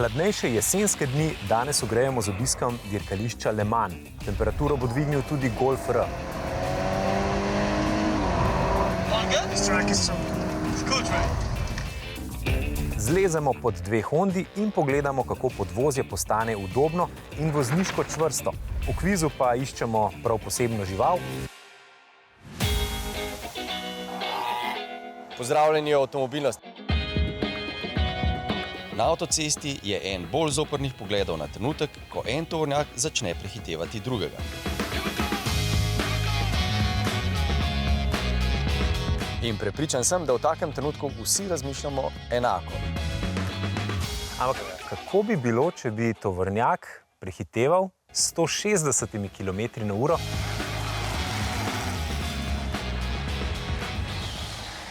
hladnejše jesenske dni danes ogrejemo z obiskom dirkališča Le Mans. Temperaturo bo dvignil tudi Golf R. Zlezemo pod dve Hondi in pogledamo, kako podvozje postane udobno in vozniško čvrsto. V kvizu pa iščemo prav posebno žival. Pozdravljeni v avtomobilnosti. Na avtocesti je en bolj zoprnih pogledov na trenutek, ko en tovornjak začne prehitevati drugega. In prepričan sem, da v takem trenutku vsi razmišljamo enako. Ampak kako bi bilo, če bi tovornjak prehiteval 160 km/h?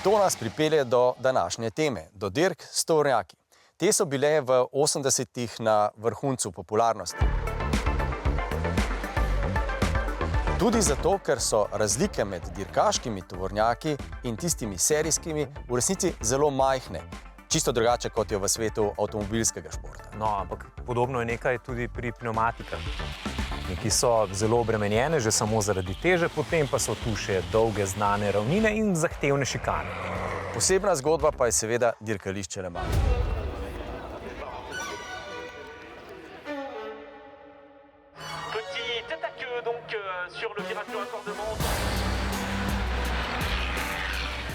To nas pripelje do današnje teme, do dirk s tovornjaki. Te so bile v 80-ih na vrhuncu popularnosti. Tudi zato, ker so razlike med dirkaškimi tovornjaki in tistimi serijskimi v resnici zelo majhne. Čisto drugače, kot je v svetu avtomobilskega športa. No, ampak podobno je nekaj tudi pri pneumatikah. Ki so zelo obremenjene že samo zaradi teže, potem pa so tu še dolge znane ravnine in zahtevne šikane. Posebna zgodba pa je seveda dirkališče Le Mans.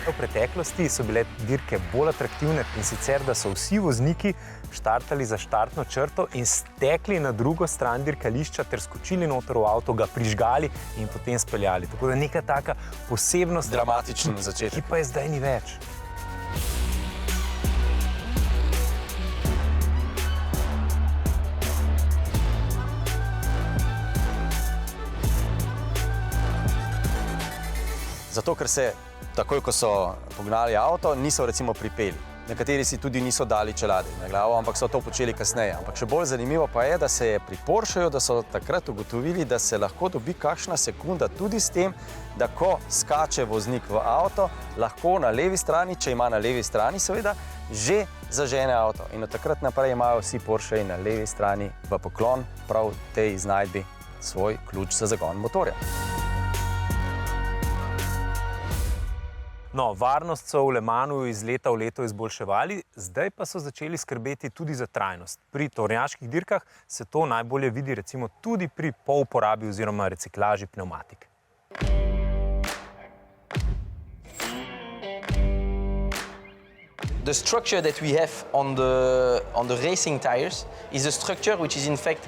V preteklosti so bile dirke bolj atraktivne in sicer, da so vsi vozniki štartali za štartno črto in stekli na drugo stran dirkališča ter skočili noter v avto, ga prižgali in potem speljali. Tako da neka taka posebnost, Dramatičen začetek. ki pa je zdaj ni več. Zato, ker se takoj, ko so pognali avto, niso recimo pripeli. Nekateri si tudi niso dali čelade na glavo, ampak so to počeli kasneje. Ampak še bolj zanimivo pa je, da se je pri Porscheju, da so takrat ugotovili, da se lahko dobi kakšna sekunda tudi s tem, da ko skače voznik v avto, lahko na levi strani, če ima na levi strani seveda, že zažene avto. In od takrat naprej imajo vsi Porscheji na levi strani v poklon prav tej iznajdbi svoj ključ za zagon motorja. No, varnost so v Le Mansu iz leta v leto izboljševali, zdaj pa so začeli skrbeti tudi za trajnost. Pri tovornjaških dirkah se to najbolje vidi recimo tudi pri pouporabi oziroma reciklaži pneumatik. The structure that we have on the racing tires is a structure which is in fact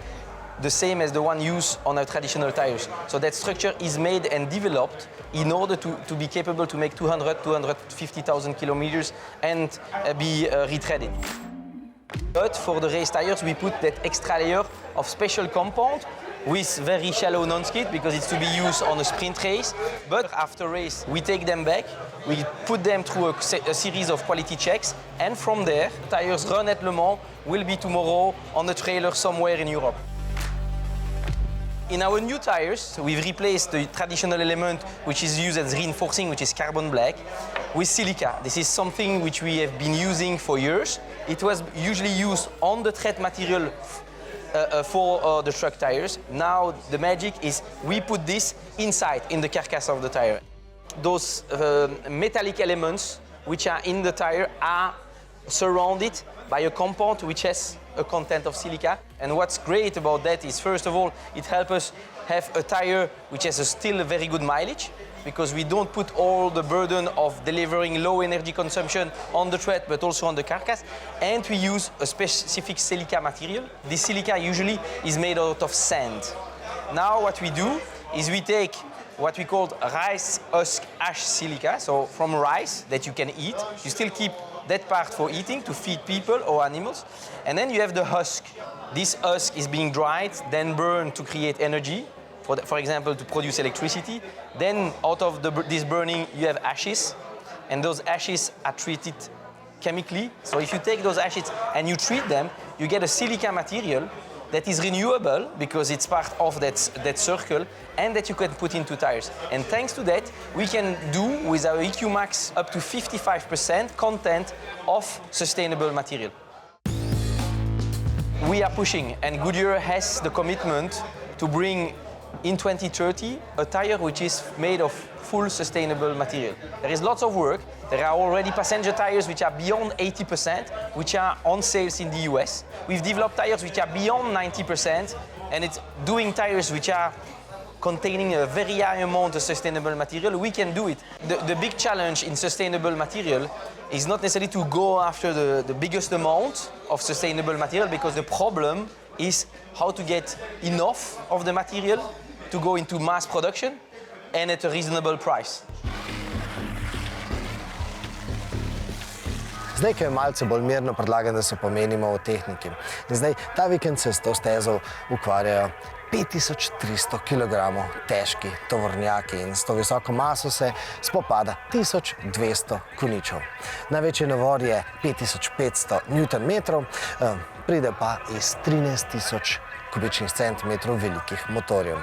the same as the one used on our traditional tires. So that structure is made and developed in order to be capable to make 250,000 kilometers and be retreaded. But for the race tires, we put that extra layer of special compound with very shallow non-skid because it's to be used on a sprint race. But after race, we take them back, we put them through a series of quality checks, and from there, tires run at Le Mans will be tomorrow on a trailer somewhere in Europe. In our new tires, we've replaced the traditional element which is used as reinforcing, which is carbon black, with silica. This is something which we have been using for years. It was usually used on the tread material for the truck tires. Now the magic is we put this inside, in the carcass of the tire. Those metallic elements which are in the tire are surrounded by a compound which has a content of silica. And what's great about that is, first of all, it helps us have a tire which has still a very good mileage, because we don't put all the burden of delivering low energy consumption on the tread, but also on the carcass. And we use a specific silica material. This silica usually is made out of sand. Now what we do is we take what we call rice husk ash silica, so from rice that you can eat. You still keep that part for eating, to feed people or animals. And then you have the husk. This husk is being dried, then burned to create energy, for example, to produce electricity. Then out of this burning, you have ashes, and those ashes are treated chemically. So if you take those ashes and you treat them, you get a silica material that is renewable because it's part of that circle, and that you can put into tires. And thanks to that, we can do with our EQ Max up to 55% content of sustainable material. we are pushing, and Goodyear has the commitment to bring in 2030 a tire which is made of full sustainable material. There is lots of work. There are already passenger tires which are beyond 80%, which are on sales in the US. We've developed tires which are beyond 90%, and it's doing tires which are containing a very high amount of sustainable material. We can do it. The big challenge in sustainable material is not necessarily to go after the biggest amount of sustainable material, because the problem is how to get enough of the material to go into mass production and at a reasonable price. Zdaj, ko je malce bolj mirno, predlagam, da se pomenimo o tehniki. In zdaj, ta vikend se s to stezo ukvarjajo 5300 kg težki tovornjaki in s to visoko maso se spopada 1200 koničev. Največji navor je 5500 Nm, pride pa iz 13000 kubičnih centimetrov velikih motorjev.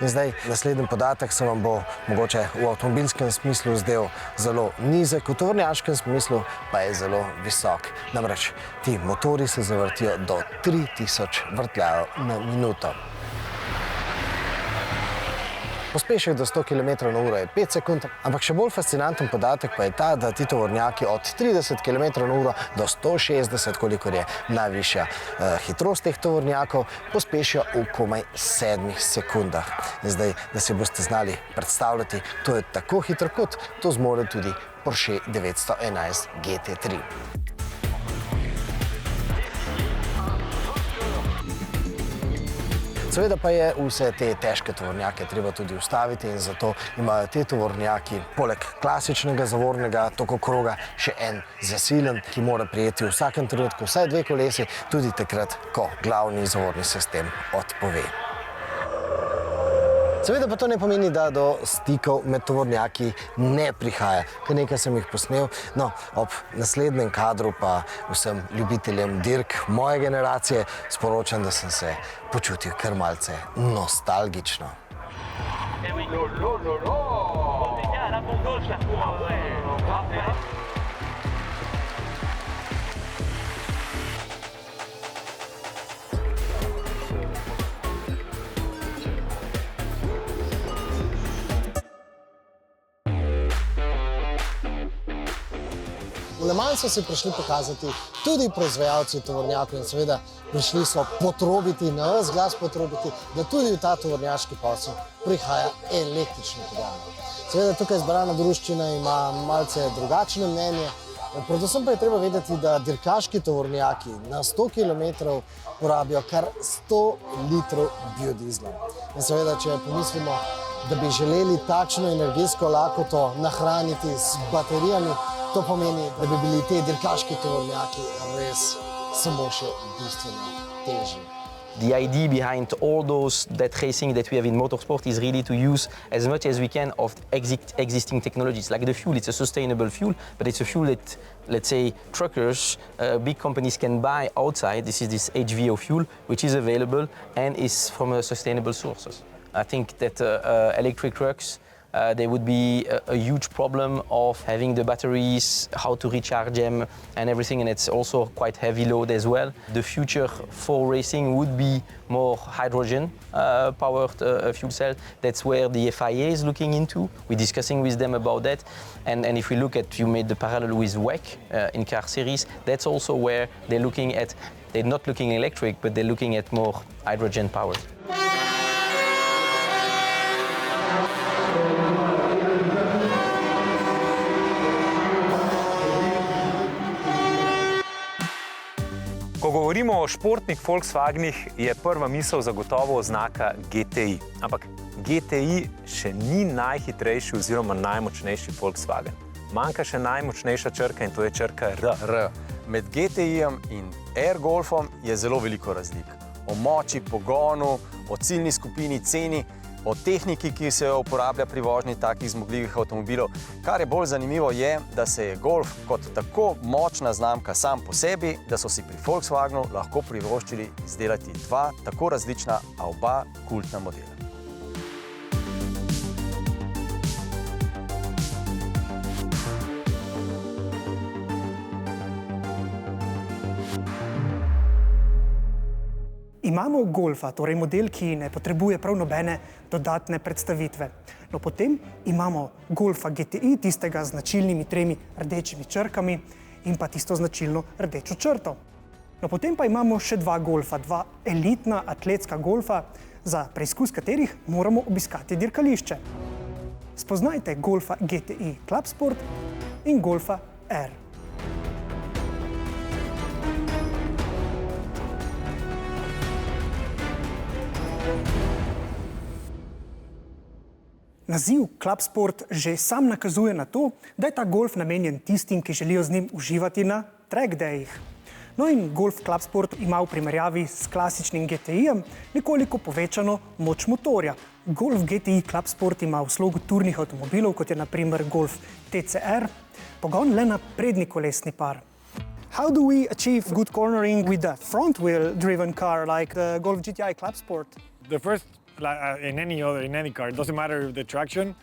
In zdaj, naslednji podatek se vam bo mogoče v avtomobilskem smislu zdel zelo nizek, v tovornjaškem smislu pa je zelo visok. Namreč, ti motorji se zavrtijo do 3000 vrtljajev na minuto. Pospešek do 100 km/h je 5 sekund, ampak še bolj fascinanten podatek pa je ta, da ti tovornjaki od 30 km/h do 160, kolikor je najvišja hitrost teh tovornjakov, pospešijo v komaj 7 sekundah. In zdaj, da si boste znali predstavljati, to je tako hitro, kot to zmore tudi Porsche 911 GT3. Seveda pa je vse te težke tovornjake treba tudi ustaviti in zato imajo te tovornjaki poleg klasičnega zavornega tokokroga še en zasilen, ki mora prijeti v vsakem trenutku vsaj 2 kolesi, tudi takrat, ko glavni zavorni sistem odpove. Seveda pa to ne pomeni, da do stikov med tovornjaki ne prihaja. Kar nekaj sem jih posnel, no, ob naslednjem kadru pa vsem ljubiteljem dirk moje generacije sporočam, da sem se počutil kar malce nostalgično. V Le Mansu so se prišli pokazati tudi proizvajalci tovornjakov in seveda prišli so potrobiti, na ves glas potrobiti, da tudi v ta tovornjaški posel prihaja električni pogon. Seveda tukaj zbrana druščina ima malce drugačno mnenje, predvsem pa je treba vedeti, da dirkaški tovornjaki na 100 km porabijo kar 100 litrov biodizla. In seveda, če pomislimo, da bi želeli takšno energijsko lakoto nahraniti z baterijami, to pomeni, da bi bili te dirkaški tovornjaki res samo še bistveno težji. The idea behind all that racing that we have in motorsport is really to use as much as we can of existing technologies. Like the fuel, it's a sustainable fuel, but it's a fuel that, let's say, truckers, big companies can buy outside. This is this HVO fuel, which is available and is from sustainable sources. I think that electric trucks, there would be a huge problem of having the batteries, how to recharge them and everything, and it's also quite heavy load as well. The future for racing would be more hydrogen powered fuel cell. That's where the FIA is looking into. We're discussing with them about that. And if we look at, you made the parallel with WEC in car series, that's also where they're looking at, they're not looking electric, but they're looking at more hydrogen powered. Ko govorimo o športnih Volkswagenih, je prva misel zagotovo oznaka GTI. Ampak GTI še ni najhitrejši oziroma najmočnejši Volkswagen. Manjka še najmočnejša črka in to je črka R. Med GTI-jem in Air-Golfom je zelo veliko razlik. O moči, pogonu, o ciljni skupini, ceni, o tehniki, ki se uporablja pri vožnji takih zmogljivih avtomobilov. Kar je bolj zanimivo je, da se je Golf kot tako močna znamka sam po sebi, da so si pri Volkswagenu lahko privoščili izdelati 2 tako različna, a oba kultna modela. Imamo golfa, torej model, ki ne potrebuje prav nobene dodatne predstavitve. No, potem imamo golfa GTI, tistega z značilnimi 3 rdečimi črkami in pa tisto značilno rdečo črto. No, potem pa imamo še 2 golfa, 2 elitna atletska golfa, za preizkus katerih moramo obiskati dirkališče. Spoznajte golfa GTI Club Sport in golfa R. Naziv Club Sport že sam nakazuje na to, da je ta golf namenjen tistim, ki želijo z njim uživati na track dayih. No in golf Club Sport ima v primerjavi s klasičnim GTI-jem nekoliko povečano moč motorja. Golf GTI Club Sport ima v slogu turnih avtomobilov, kot je na primer golf TCR, pogon le na prednji kolesni par. How do we achieve good cornering with a front-wheel driven car like the Golf GTI Club Sport? The first, in any car, it doesn't matter the traction,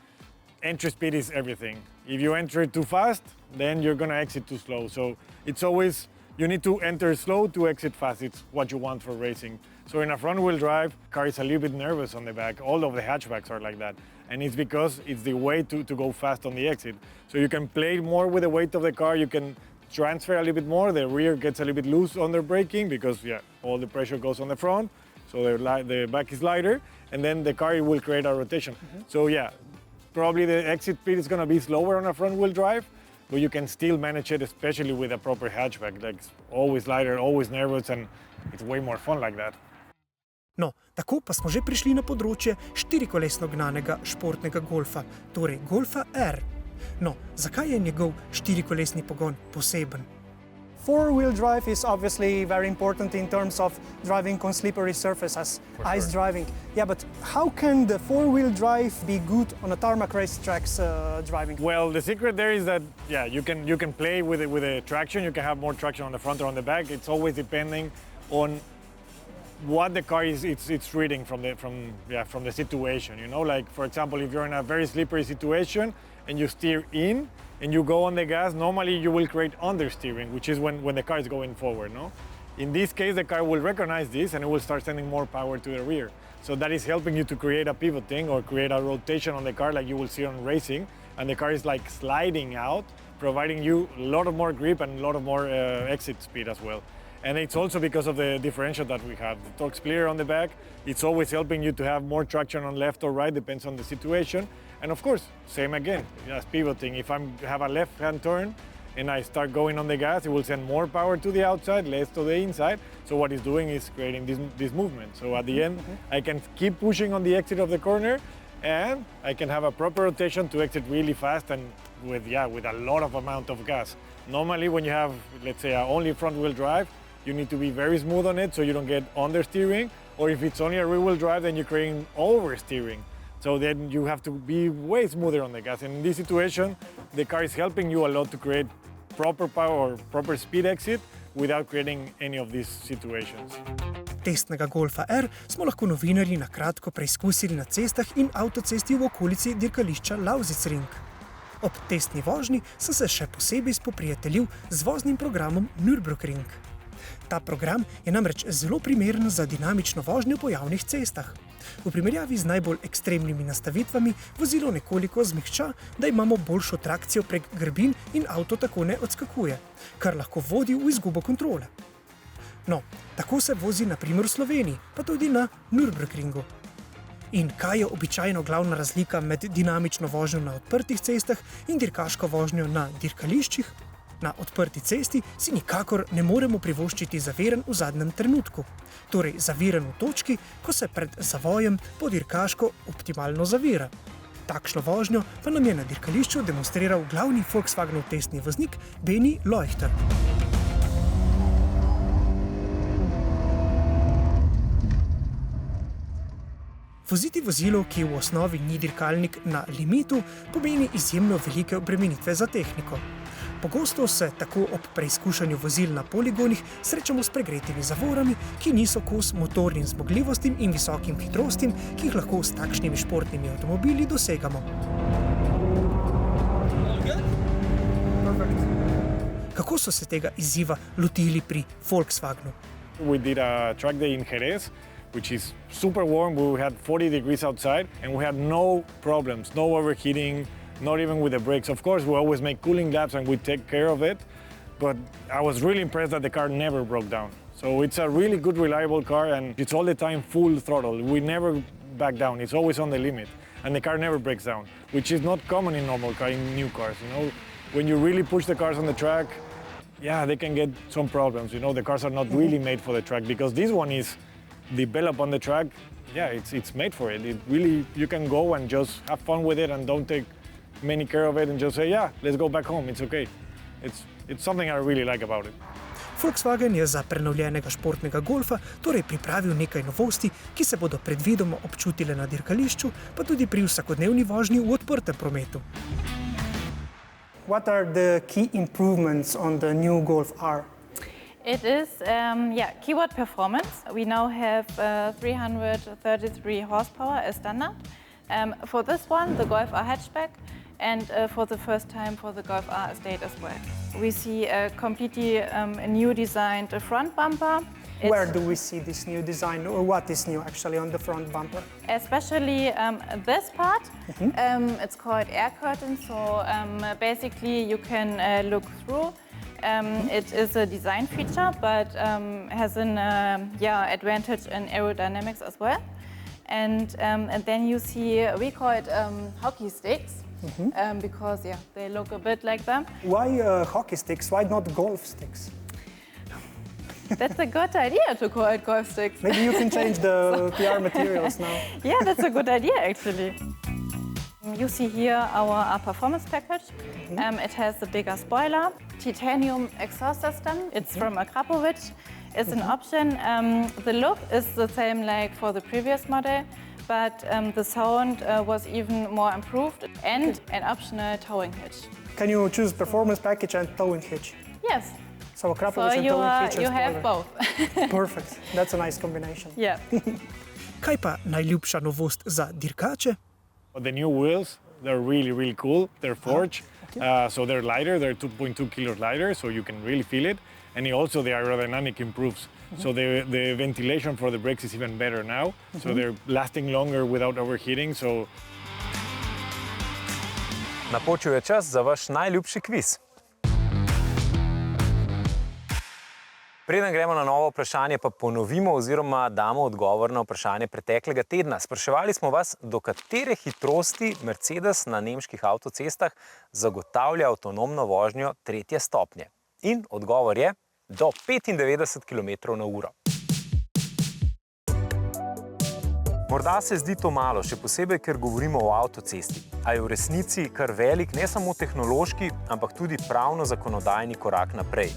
entry speed is everything. If you enter too fast, then you're going to exit too slow. So it's always, you need to enter slow to exit fast. It's what you want for racing. So in a front-wheel drive, car is a little bit nervous on the back. All of the hatchbacks are like that. And it's because it's the way to go fast on the exit. So you can play more with the weight of the car. You can transfer a little bit more. The rear gets a little bit loose on the braking because all the pressure goes on the front. So the back is lighter. And then the car will create a rotation. So probably the exit speed is going to be slower on a front-wheel drive, but you can still manage it, especially with a proper hatchback. Like it's always lighter, always nervous, and it's way more fun like that. No, tako pa smo že prišli na področje štirikolesno gnanega športnega golfa, torej golfa R. No, zakaj je njegov štirikolesni pogon poseben? Four-wheel drive is obviously very important in terms of driving on slippery surfaces, ice driving. Yeah, but how can the four-wheel drive be good on a tarmac racetracks driving? Well, the secret there is that you can play with the traction. You can have more traction on the front or on the back. It's always depending on what the car is it's reading from the situation. You know, like for example, if you're in a very slippery situation and you steer in and you go on the gas, normally you will create understeering, which is when the car is going forward, no? In this case, the car will recognize this and it will start sending more power to the rear. So that is helping you to create a pivoting or create a rotation on the car like you will see on racing, and the car is like sliding out, providing you a lot of more grip and a lot of more exit speed as well. And it's also because of the differential that we have. The torque splitter on the back, it's always helping you to have more traction on left or right, depends on the situation. And of course, same again, as pivoting. If I have a left-hand turn and I start going on the gas, it will send more power to the outside, less to the inside. So what it's doing is creating this movement. So at the end, I can keep pushing on the exit of the corner, and I can have a proper rotation to exit really fast and with a lot of amount of gas. Normally, when you have, let's say, only front-wheel drive, you need to be very smooth on it so you don't get understeering. Or if it's only a rear-wheel drive, then you're creating oversteering. So then you have to be way smoother on the gas. And in this situation, the car is helping you a lot to create proper power or proper speed exit without creating any of these situations. Testnega golfa R smo lahko novinarji na kratko preizkusili na cestah in avtocesti v okolici dirkališča Lausitzring. Ob testni vožnji sem se še posebej spoprijateljil z voznim programom Nürburgring. Ta program je namreč zelo primeren za dinamično vožnjo po javnih cestah. V primerjavi z najbolj ekstremnimi nastavitvami vozilo nekoliko zmehča, da imamo boljšo trakcijo prek grbin in avto tako ne odskakuje, kar lahko vodi v izgubo kontrole. No, tako se vozi na primer v Sloveniji, pa tudi na Nürburgringu. In kaj je običajno glavna razlika med dinamično vožnjo na odprtih cestah in dirkaško vožnjo na dirkališčih? Na odprti cesti si nikakor ne moremo privoščiti zaviranj v zadnjem trenutku. Torej zaviranj v točki, ko se pred zavojem po dirkaško optimalno zavira. Takšno vožnjo pa nam je na dirkališču demonstriral glavni Volkswagenov testni voznik Beni Leuchter. Voziti vozilo, ki v osnovi ni dirkalnik na limitu, pomeni izjemno velike obremenitve za tehniko. Pogosto se tako ob preizkušanju vozil na poligonih srečamo s pregretimi zavorami, ki niso kos motornim zmogljivostim in visokim hitrostim, ki jih lahko s takšnimi športnimi avtomobili dosegamo. Kako so se tega izziva lotili pri Volkswagenu? We did a track day in Jerez, which is super warm. We had 40 degrees outside and we had no problems, no overheating, not even with the brakes. Of course, we always make cooling laps and we take care of it, but I was really impressed that the car never broke down. So it's a really good, reliable car and it's all the time full throttle. We never back down, it's always on the limit. And the car never breaks down, which is not common in normal cars, in new cars. You know, when you really push the cars on the track, yeah, they can get some problems. You know, the cars are not really made for the track because this one is developed on the track. Yeah, it's made for it. It really, you can go and just have fun with it and don't take many care of it and just say, yeah, let's go back home. It's okay. It's something I really like about it. Volkswagen je za prenovljenega športnega golfa torej pripravil nekaj novosti, ki se bodo predvidoma občutile na dirkališču, pa tudi pri vsakodnevni vožnji v odprtem prometu. What are the key improvements on the new Golf R? It is, keyword performance. We now have 333 horsepower as standard. For this one, the Golf R hatchback, and for the first time for the Golf R estate as well. We see a completely new designed front bumper. Where do we see this new design, or what is new actually on the front bumper? Especially this part. It's called air curtain, so basically you can look through. It is a design feature, but has an advantage in aerodynamics as well. And then you see, we call it hockey sticks, because they look a bit like them. Why hockey sticks? Why not golf sticks? That's a good idea to call it golf sticks. Maybe you can change the PR materials now. Yeah, that's a good idea actually. You see here our performance package. It has the bigger spoiler, titanium exhaust system. It's from Akrapovic. It's an option. The look is the same like for the previous model, but the sound was even more improved, and an optional towing hitch. Can you choose performance package and towing hitch? Yes. So Akrapovic and towing hitch and you have spoiler. both. Perfect. That's a nice combination. Yeah. Kaj pa najljubša novost za dirkače? The new wheels, they're really, really cool. They're forged, so they're lighter. They're 2.2 kilos lighter, so you can really feel it. And also the aerodynamic improves. So the ventilation for the brakes is even better now. So they're lasting longer without overheating. So Napočil je čas za vaš najljubši kviz. Preden gremo na novo vprašanje, pa ponovimo oziroma damo odgovor na vprašanje preteklega tedna. Spraševali smo vas, do katere hitrosti Mercedes na nemških avtocestah zagotavlja avtonomno vožnjo 3. stopnje. In odgovor je do 95 km/h. Morda se zdi to malo, še posebej, ker govorimo o avtocesti, a je v resnici kar velik ne samo tehnološki, ampak tudi pravno-zakonodajni korak naprej.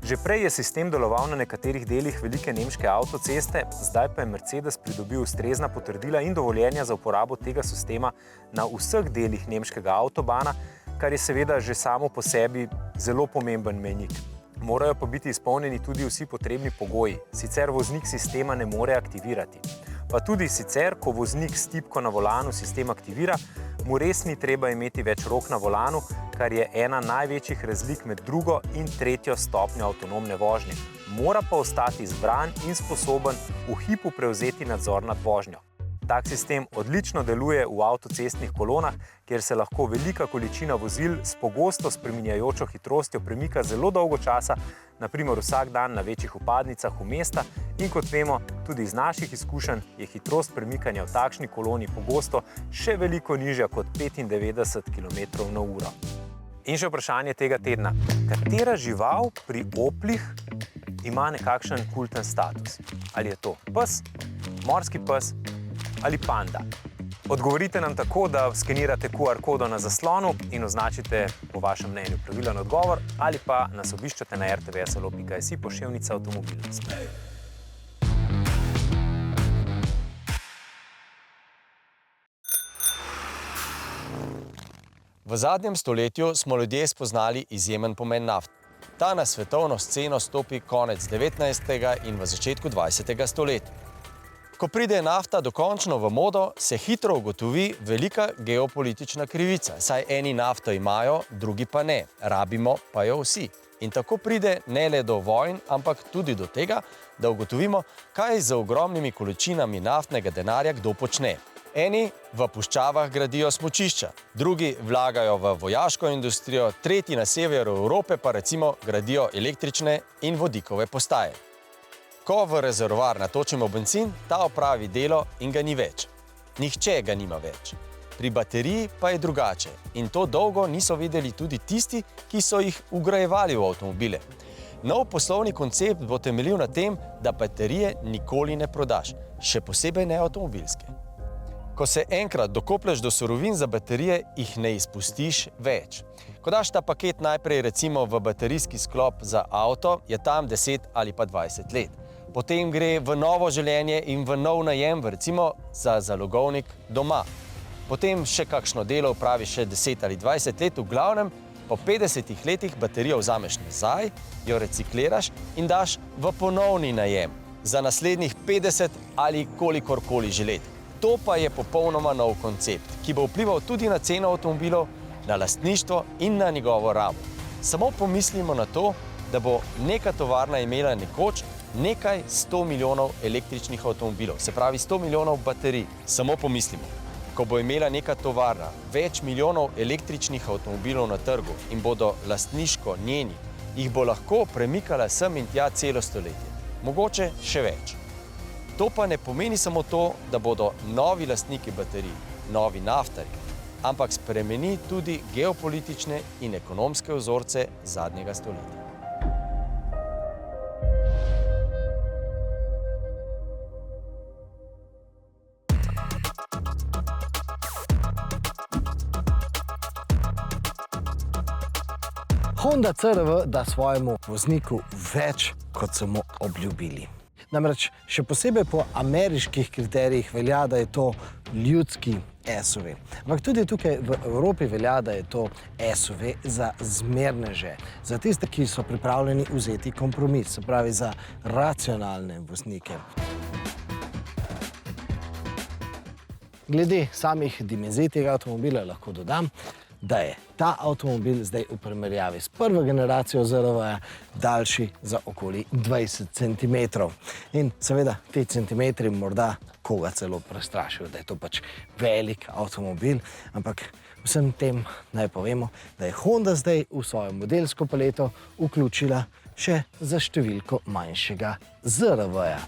Že prej je sistem deloval na nekaterih delih velike nemške avtoceste, zdaj pa je Mercedes pridobil ustrezna potrdila in dovoljenja za uporabo tega sistema na vseh delih nemškega avtobana, kar je seveda že samo po sebi zelo pomemben mejnik. Morajo pa biti izpolnjeni tudi vsi potrebni pogoji, sicer voznik sistema ne more aktivirati. Pa tudi sicer, ko voznik s tipko na volanu sistem aktivira, mu res ni treba imeti več rok na volanu, kar je ena največjih razlik med 2. in 3. stopnjo avtonomne vožnje. Mora pa ostati zbran in sposoben v hipu prevzeti nadzor nad vožnjo. Tak sistem odlično deluje v avtocestnih kolonah, kjer se lahko velika količina vozil s pogosto spreminjajočo hitrostjo premika zelo dolgo časa, naprimer vsak dan na večjih vpadnicah v mesta, in kot vemo, tudi iz naših izkušenj je hitrost premikanja v takšni koloni pogosto še veliko nižja kot 95 km/h. In še vprašanje tega tedna. Katera žival pri Oplih ima nekakšen kulten status? Ali je to pes, morski pes ali panda? Odgovorite nam tako, da skenirate QR kodo na zaslonu in označite po vašem mnenju pravilen odgovor, ali pa nas obiščete na rtvslo.si poševnica avtomobilnost. V zadnjem stoletju smo ljudje spoznali izjemen pomen nafte. Ta na svetovno sceno stopi konec 19. in v začetku 20. stoletja. Ko pride nafta dokončno v modo, se hitro ugotovi velika geopolitična krivica. Saj eni nafto imajo, drugi pa ne. Rabimo pa jo vsi. In tako pride ne le do vojn, ampak tudi do tega, da ugotovimo, kaj z ogromnimi količinami naftnega denarja kdo počne. Eni v puščavah gradijo smučišča, drugi vlagajo v vojaško industrijo, tretji na severu Evrope pa recimo gradijo električne in vodikove postaje. Ko v rezervoar natočimo bencin, ta opravi delo in ga ni več. Nihče ga nima več. Pri bateriji pa je drugače in to dolgo niso vedeli tudi tisti, ki so jih vgrajevali v avtomobile. Nov poslovni koncept bo temeljil na tem, da baterije nikoli ne prodaš, še posebej ne avtomobilske. Ko se enkrat dokoplješ do surovin za baterije, jih ne izpustiš več. Ko daš ta paket najprej recimo v baterijski sklop za avto, je tam 10 ali pa 20 let. Potem gre v novo življenje in v nov najem, recimo za zalogovnik doma. Potem še kakšno delo opravi še 10 ali 20 let, v glavnem po 50 letih baterijo vzameš nazaj, jo recikliraš in daš v ponovni najem za naslednjih 50 ali kolikorkoli že let. To pa je popolnoma nov koncept, ki bo vplival tudi na ceno avtomobilov, na lastništvo in na njegovo rabo. Samo pomislimo na to, da bo neka tovarna imela nekoč nekaj 100 milijonov električnih avtomobilov, se pravi 100 milijonov baterij. Samo pomislimo, ko bo imela neka tovarna več milijonov električnih avtomobilov na trgu in bodo lastniško njeni, jih bo lahko premikala sem in tja celo stoletje. Mogoče še več. To pa ne pomeni samo to, da bodo novi lastniki baterij, novi naftarji, ampak spremeni tudi geopolitične in ekonomske vzorce zadnjega stoletja. Honda CR-V da svojemu vozniku več, kot so mu obljubili. Namreč še posebej po ameriških kriterijih velja, da je to ljudski SUV. Ampak tudi tukaj v Evropi velja, da je to SUV za zmerneže, za tiste, ki so pripravljeni vzeti kompromis, se pravi za racionalne voznike. Glede samih dimenzij tega avtomobila lahko dodam, da je ta avtomobil zdaj v primerjavi s prvo generacijo ZR-V daljši za okoli 20 cm. In seveda te centimetri morda koga celo prestrašijo, da je to pač velik avtomobil, ampak vsem tem naj povemo, da je Honda zdaj v svojo modelsko paleto vključila še za številko manjšega ZR-V-ja.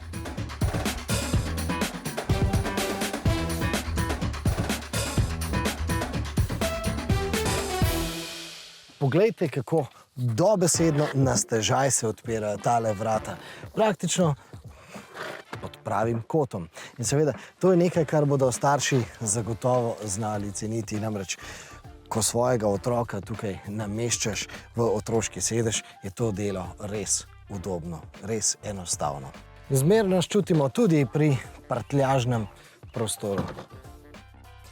Poglejte, kako dobesedno na stežaj se odpirajo tale vrata. Praktično pod pravim kotom. In seveda, to je nekaj, kar bodo starši zagotovo znali ceniti. Namreč, ko svojega otroka tukaj nameščaš v otroški sedež, je to delo res udobno, res enostavno. Zmernost čutimo tudi pri prtljažnem prostoru.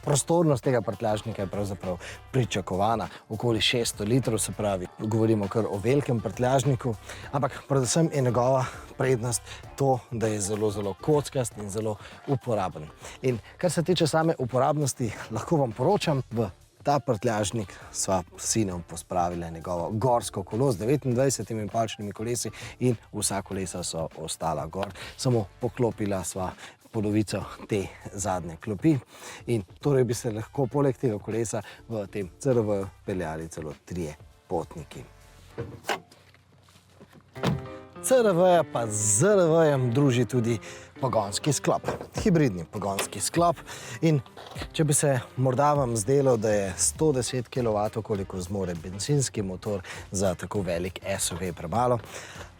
Prostornost tega prtljažnika je pravzaprav pričakovana, okoli 600 litrov, se pravi, govorimo kar o velikem prtljažniku, ampak predvsem je njegova prednost to, da je zelo, zelo kockast in zelo uporaben. In kar se tiče same uporabnosti, lahko vam poročam, v ta prtljažnik sva s sinom pospravila njegovo gorsko kolo z 29 palčnimi kolesi in vsa kolesa so ostala gor, samo poklopila sva polovico te zadnje klopi in torej bi se lahko poleg tega kolesa v tem CR-V peljali celo 3 potniki. CR-V pa z ZR-V-jem druži tudi pogonski sklop, hibridni pogonski sklop in če bi se morda vam zdelo, da je 110 kW, koliko zmore bencinski motor za tako velik SUV premalo,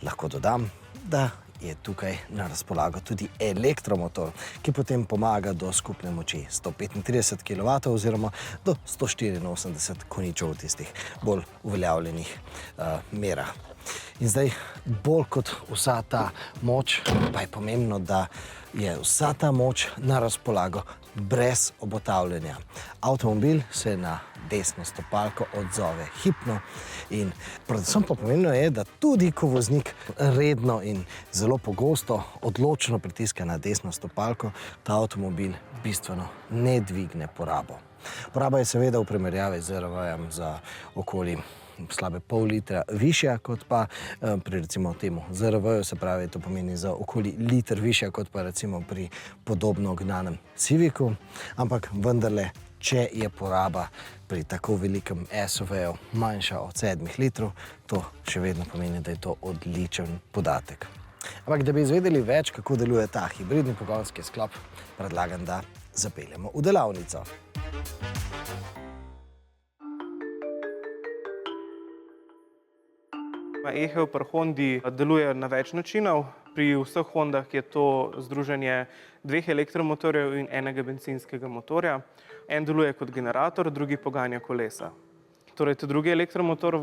lahko dodam, da je tukaj na razpolago tudi elektromotor, ki potem pomaga do skupne moči 135 kW oziroma do 184 konjičev v tistih bolj uveljavljenih merah. In zdaj, bolj kot vsa ta moč, pa je pomembno, da je vsa ta moč na razpolago brez obotavljanja. Avtomobil se na desno stopalko odzove hipno in predvsem pa pomembno je, da tudi ko voznik redno in zelo pogosto odločno pritiska na desno stopalko, ta avtomobil bistveno ne dvigne porabo. Poraba je seveda v primerjavi z ZR-V-jem za okoli slabe pol litra višja kot pa pri recimo temu ZRV-ju, se pravi, to pomeni za okoli liter višja kot pa recimo pri podobno gnanem Civicu, ampak vendarle, če je poraba pri tako velikem SUV-ju manjša od 7 litrov, to še vedno pomeni, da je to odličen podatek. Ampak, da bi izvedeli več, kako deluje ta hibridni pogonski sklop, predlagam, da zapeljemo v delavnico. E-HEV pri Hondi deluje na več načinov. Pri vseh Hondah je to združenje 2 elektromotorjev in enega bencinskega motorja. En deluje kot generator, drugi poganja kolesa. Torej, ta drugi elektromotor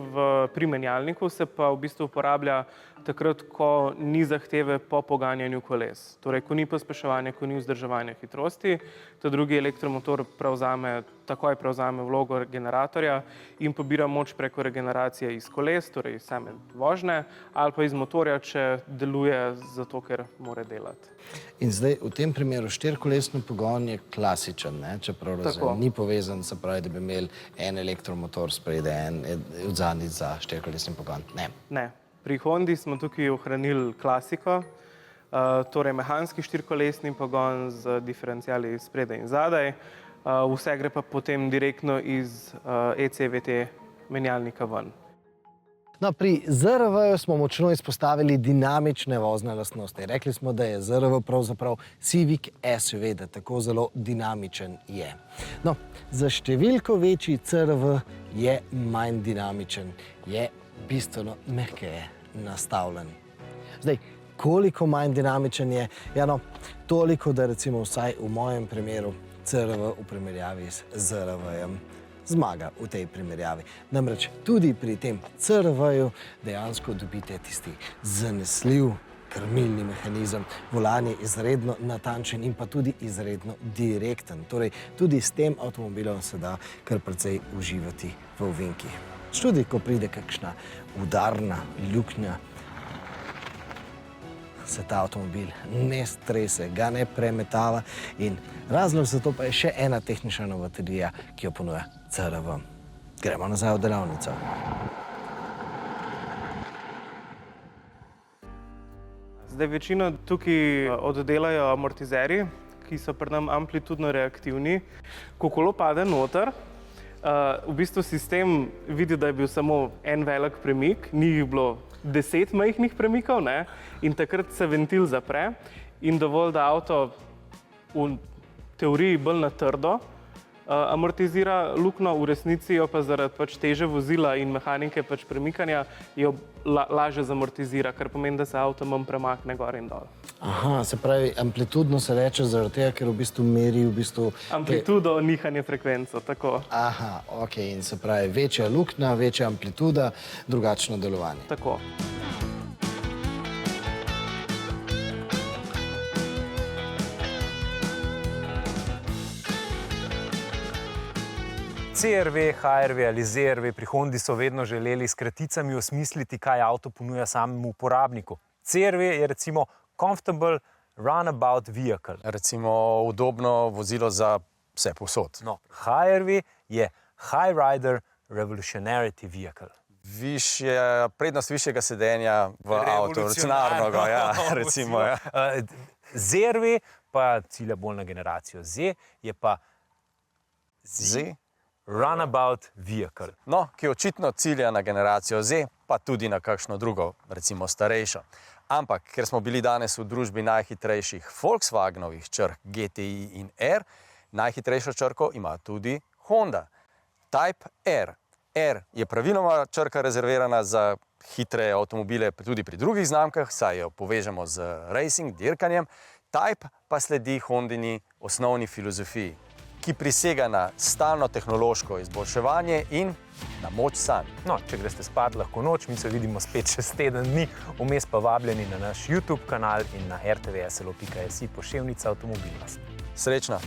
pri menjalniku se pa v bistvu uporablja takrat, ko ni zahteve po poganjanju koles. Torej, ko ni pospeševanja, ko ni vzdrževanja hitrosti, ta drugi elektromotor takoj prevzame vlogo generatorja in pobira moč preko regeneracije iz koles, torej same vožnje, ali pa iz motorja, če deluje zato, ker mora delati. In zdaj v tem primeru štirikolesni pogon je klasičen, ne? Čeprav ni povezan, se pravi, da bi imeli en elektromotor spredaj, en od zadnjic za štirikolesni pogon. Ne. Pri Hondi smo tukaj ohranili klasiko, torej mehanski štirikolesni pogon z diferenciali spredaj in zadaj. Vse gre pa potem direktno iz ECVT menjalnika ven. No, pri ZRV-ju smo močno izpostavili dinamične vozne lastnosti. Rekli smo, da je ZRV pravzaprav Civic SUV, da tako zelo dinamičen je. No, za številko večji CRV je manj dinamičen, je bistveno mehkeje nastavljen. Zdaj, koliko manj dinamičen je? Ja, no, toliko, da recimo vsaj v mojem primeru CRV v primerjavi z ZRV-jem zmaga v tej primerjavi. Namreč tudi pri tem CRV-ju dejansko dobite tisti zanesljiv krmilni mehanizem. Volan je izredno natančen in pa tudi izredno direkten. Torej, tudi s tem avtomobilom se da kar precej uživati v ovinkih. Tudi, ko pride kakšna udarna luknja, se ta avtomobil ne strese, ga ne premetava in razlog za to pa je še ena tehnična novotarija, ki jo ponuja CRV. Gremo nazaj v delavnico. Zdaj večino tukaj oddelajo amortizerji, ki so pri nam amplitudno reaktivni. Ko kolo pade noter, v bistvu sistem vidi, da je bil samo en velik premik, ni jih bilo 10 majhnih premikov, ne? In takrat se ventil zapre in dovolj, da avto v teoriji bolj na trdo amortizira luknjo, v resnici jo pa zaradi teže vozila in mehanike premikanja jo lažje zamortizira, kar pomeni, da se avto manj premakne gor in dol. Aha, se pravi, amplitudno se reče zaradi tega, ker v bistvu meri amplitudo, nihanje frekvenco, tako. Aha, ok, in se pravi, večja luknja, večja amplituda, drugačno delovanje. Tako. CRV, HRV ali ZRV pri Hondi so vedno želeli s kraticami osmisliti, kaj avto ponuja samemu uporabniku. CRV je recimo Comfortable Runabout Vehicle. Recimo udobno vozilo za vse povsod. No, HRV je High Rider Revolutionary Vehicle. Prednost višjega sedenja v avtu, revolucionarnega, ja, recimo. Ja. ZRV pa cilja bolj na generacijo Z, je pa Z? Runabout Vehicle. No, ki očitno cilja na generacijo Z, pa tudi na kakšno drugo, recimo starejšo. Ampak, ker smo bili danes v družbi najhitrejših Volkswagenovih črk GTI in R, najhitrejšo črko ima tudi Honda. Type R. R je praviloma črka rezervirana za hitre avtomobile tudi pri drugih znamkah, saj jo povežemo z racing, dirkanjem. Type pa sledi Hondini osnovni filozofiji, ki prisega na stalno tehnološko izboljševanje in na moč sanj. No, če greste spat lahko noč, mi se vidimo spet čez teden dni, vmes pa vabljeni na naš YouTube kanal in na rtvslo.si poševnica avtomobilnost. Srečno!